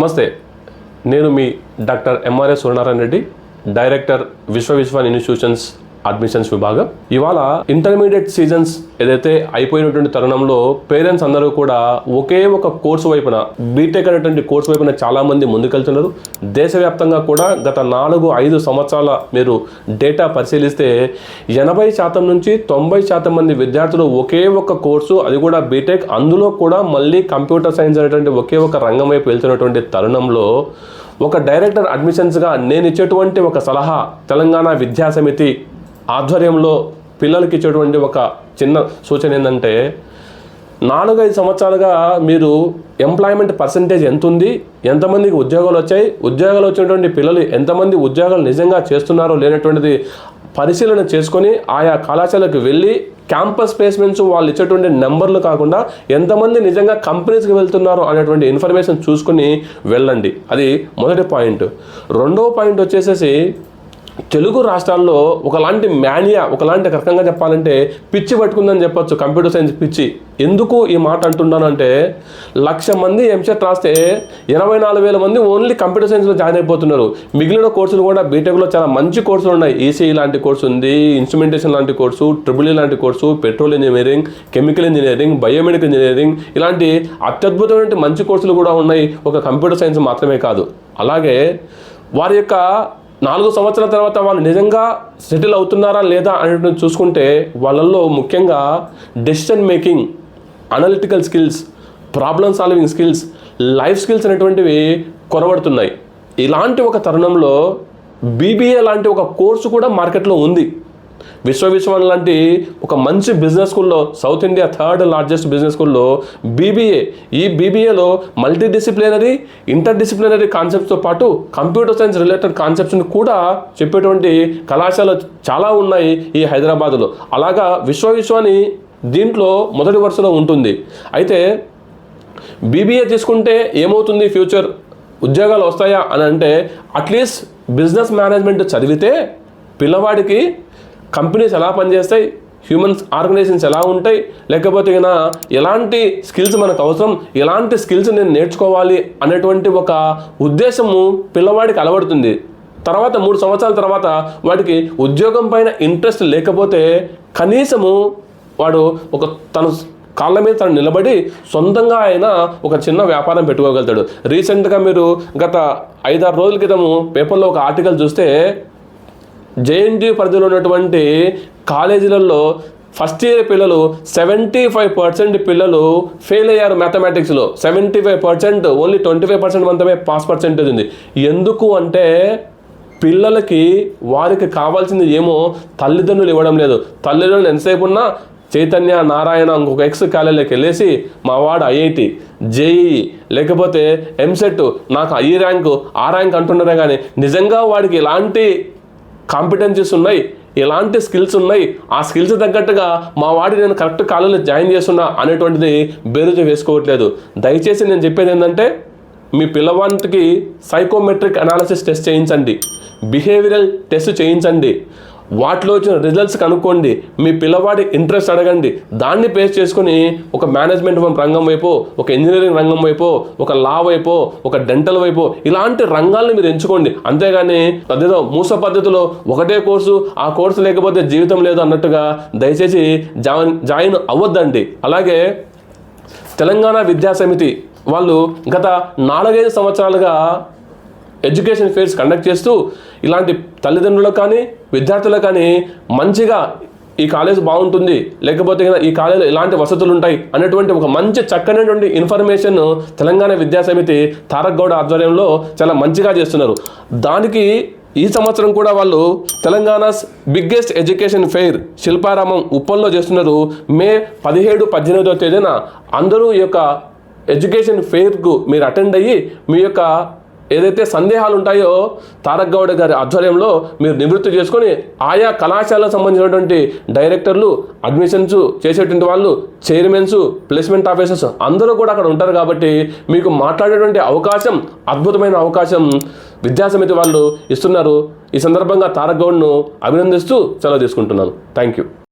నమస్తే, నేను మీ doctor M R S Suryanarayana Reddy, director Vishwa institutions admissions విభాగం. ఇవాళ ఇంటర్మీడియట్ సీజన్స్ ఏదైతే అయిపోయినటువంటి తరుణంలో పేరెంట్స్ అందరూ కూడా ఒకే ఒక కోర్సు వైపున, బీటెక్ అనేటువంటి కోర్సు వైపున చాలామంది ముందుకెళ్తున్నారు. దేశవ్యాప్తంగా కూడా గత 4-5 సంవత్సరాల మీరు డేటా పరిశీలిస్తే 80% నుంచి 90% మంది విద్యార్థులు ఒకే ఒక కోర్సు, అది కూడా బీటెక్, అందులో కూడా మళ్ళీ కంప్యూటర్ సైన్స్ అనేటువంటి ఒకే ఒక రంగం వైపు వెళ్తున్నటువంటి తరుణంలో ఒక డైరెక్టర్ అడ్మిషన్స్గా నేను ఇచ్చేటువంటి ఒక సలహా, తెలంగాణ విద్యాసమితి ఆధ్వర్యంలో పిల్లలకి ఇచ్చేటువంటి ఒక చిన్న సూచన ఏంటంటే, 4-5 సంవత్సరాలుగా మీరు ఎంప్లాయ్మెంట్ పర్సంటేజ్ ఎంత ఉంది, ఎంతమందికి ఉద్యోగాలు వచ్చాయి, ఉద్యోగాలు వచ్చినటువంటి పిల్లలు ఎంతమంది ఉద్యోగాలు నిజంగా చేస్తున్నారో లేనటువంటిది పరిశీలన చేసుకొని ఆయా కళాశాలకు వెళ్ళి క్యాంపస్ ప్లేస్మెంట్స్ వాళ్ళు ఇచ్చేటువంటి నెంబర్లు కాకుండా ఎంతమంది నిజంగా కంపెనీస్కి వెళ్తున్నారో అనేటువంటి ఇన్ఫర్మేషన్ చూసుకుని వెళ్ళండి. అది మొదటి పాయింట్. రెండవ పాయింట్ వచ్చేసేసి, తెలుగు రాష్ట్రాల్లో ఒకలాంటి మేనియా, ఒకలాంటి రకంగా చెప్పాలంటే పిచ్చి పట్టుకుందని చెప్పొచ్చు, కంప్యూటర్ సైన్స్ పిచ్చి. ఎందుకు ఈ మాట అంటున్నానంటే, 1,00,000 మంది ఎంసెట్ రాస్తే 84,000 మంది ఓన్లీ కంప్యూటర్ సైన్స్లో జాయిన్ అయిపోతున్నారు. మిగిలిన కోర్సులు కూడా బీటెక్లో చాలా మంచి కోర్సులు ఉన్నాయి. ఈసీఈ లాంటి కోర్సు ఉంది, ఇన్స్ట్రుమెంటేషన్ లాంటి కోర్సు, ట్రిపుల్ ఈ లాంటి course, petrol engineering, chemical engineering, biomedical engineering, ఇలాంటి అత్యద్భుతమైన మంచి కోర్సులు కూడా ఉన్నాయి, ఒక కంప్యూటర్ సైన్స్ మాత్రమే కాదు. అలాగే వారి యొక్క 4 సంవత్సరాల తర్వాత వాళ్ళు నిజంగా సెటిల్ అవుతున్నారా లేదా అనేటువంటి చూసుకుంటే వాళ్ళల్లో ముఖ్యంగా decision making, analytical skills, problem solving skills, life skills అనేటువంటివి కొరబడుతున్నాయి. ఇలాంటి ఒక తరుణంలో బీబీఏ లాంటి ఒక కోర్సు కూడా మార్కెట్లో ఉంది. విశ్వం లాంటి ఒక మంచి బిజినెస్ స్కూల్లో, south India 3rd largest business స్కూల్లో బీబీఏ, ఈ బీబీఏలో మల్టీ డిసిప్లినరీ, ఇంటర్ డిసిప్లినరీ కాన్సెప్ట్స్తో పాటు కంప్యూటర్ సైన్స్ రిలేటెడ్ కాన్సెప్ట్స్ని కూడా చెప్పేటువంటి కళాశాలలు చాలా ఉన్నాయి ఈ హైదరాబాద్లో. అలాగా విశ్వాన్ని దీంట్లో మొదటి వరుసలో ఉంటుంది. అయితే బీబీఏ తీసుకుంటే ఏమవుతుంది, ఫ్యూచర్ ఉద్యోగాలు వస్తాయా అని అంటే, అట్లీస్ట్ బిజినెస్ మేనేజ్మెంట్ చదివితే పిల్లవాడికి కంపెనీస్ ఎలా పనిచేస్తాయి, హ్యూమన్స్ ఆర్గనైజేషన్స్ ఎలా ఉంటాయి, లేకపోతే ఎలాంటి స్కిల్స్ మనకు అవసరం, ఎలాంటి స్కిల్స్ నేను నేర్చుకోవాలి అనేటువంటి ఒక ఉద్దేశము పిల్లవాడికి అలవడుతుంది. తర్వాత 3 సంవత్సరాల తర్వాత వాడికి ఉద్యోగం పైన ఇంట్రెస్ట్ లేకపోతే కనీసము వాడు ఒక తన కాళ్ళ మీద తను నిలబడి సొంతంగా అయినా ఒక చిన్న వ్యాపారం పెట్టుకోగలుగుతాడు. రీసెంట్గా మీరు గత 5-6 రోజుల క్రితము పేపర్లో ఒక ఆర్టికల్ చూస్తే, జేఎన్టీయూ పరిధిలో ఉన్నటువంటి కాలేజీలలో ఫస్ట్ ఇయర్ పిల్లలు 75% పిల్లలు ఫెయిల్ అయ్యారు మ్యాథమెటిక్స్లో. 75%, ఓన్లీ 25% మాత్రమే పాస్ పర్సెంటేజ్ ఉంది. ఎందుకు అంటే పిల్లలకి వారికి కావాల్సింది ఏమో తల్లిదండ్రులు ఇవ్వడం లేదు. తల్లిదండ్రులు ఎంతసేపు ఉన్నా చైతన్య, నారాయణ, ఇంకొక ఎక్స్ కాలేజీలోకి వెళ్ళేసి మా వాడు ఐఐటి, జేఈఈ, లేకపోతే ఎంసెట్, నాకు ఈ ర్యాంకు ఆ ర్యాంక్ అంటున్నారే కానీ నిజంగా వాడికి ఎలాంటి కాంపిటెన్సీస్ ఉన్నాయి, ఎలాంటి స్కిల్స్ ఉన్నాయి, ఆ స్కిల్స్ తగ్గట్టుగా మా వాడి నేను కరెక్ట్ కాలేజీలో జాయిన్ చేస్తున్నా అనేటువంటిది బేరుజు వేసుకోవట్లేదు. దయచేసి నేను చెప్పేది ఏంటంటే, మీ పిల్లవానికి సైకోమెట్రిక్ అనాలిసిస్ టెస్ట్ చేయించండి, బిహేవియరల్ టెస్ట్ చేయించండి, వాటిలో వచ్చిన రిజల్ట్స్ కనుక్కోండి, మీ పిల్లవాడి ఇంట్రెస్ట్ అడగండి, దాన్ని బేస్ చేసుకుని ఒక మేనేజ్మెంట్ రంగం వైపు, ఒక ఇంజనీరింగ్ రంగం వైపు, ఒక లా వైపు, ఒక డెంటల్ వైపు, ఇలాంటి రంగాలను మీరు ఎంచుకోండి. అంతేగాని అదేదో మూస పద్ధతిలో ఒకటే కోర్సు, ఆ కోర్సు లేకపోతే జీవితం లేదు అన్నట్టుగా దయచేసి జాయిన్ అవ్వద్దండి. అలాగే తెలంగాణ విద్యాసమితి వాళ్ళు గత 4-5 సంవత్సరాలుగా ఎడ్యుకేషన్ ఫేర్స్ కండక్ట్ చేస్తూ ఇలాంటి తల్లిదండ్రులకు కానీ విద్యార్థులకు కానీ మంచిగా ఈ కాలేజ్ బాగుంటుంది, లేకపోతే ఈ కాలేజీలో ఇలాంటి వసతులు ఉంటాయి అనేటువంటి ఒక మంచి చక్కనటువంటి ఇన్ఫర్మేషన్ తెలంగాణ విద్యాసమితి తారక్ గౌడ్ ఆధ్వర్యంలో చాలా మంచిగా చేస్తున్నారు. దానికి ఈ సంవత్సరం కూడా వాళ్ళు Telangana's biggest education fair Shilparamam ఉప్పల్లో చేస్తున్నారు. మే 17-18వ తేదీన అందరూ ఈ యొక్క ఎడ్యుకేషన్ ఫెయిర్కు మీరు అటెండ్ అయ్యి మీ యొక్క ఏదైతే సందేహాలు ఉంటాయో తారక్ గౌడ్ గారి ఆధ్వర్యంలో మీరు నివృత్తి చేసుకొని ఆయా కళాశాలకు సంబంధించినటువంటి డైరెక్టర్లు, అడ్మిషన్స్ చేసేటువంటి వాళ్ళు, చైర్మన్స్, ప్లేస్మెంట్ ఆఫీసర్స్ అందరూ కూడా అక్కడ ఉంటారు. కాబట్టి మీకు మాట్లాడేటువంటి అవకాశం, అద్భుతమైన అవకాశం విద్యాసమితి వాళ్ళు ఇస్తున్నారు. ఈ సందర్భంగా తారక్ గౌడ్ను అభినందిస్తూ సెలవు తీసుకుంటున్నాను. Thank you.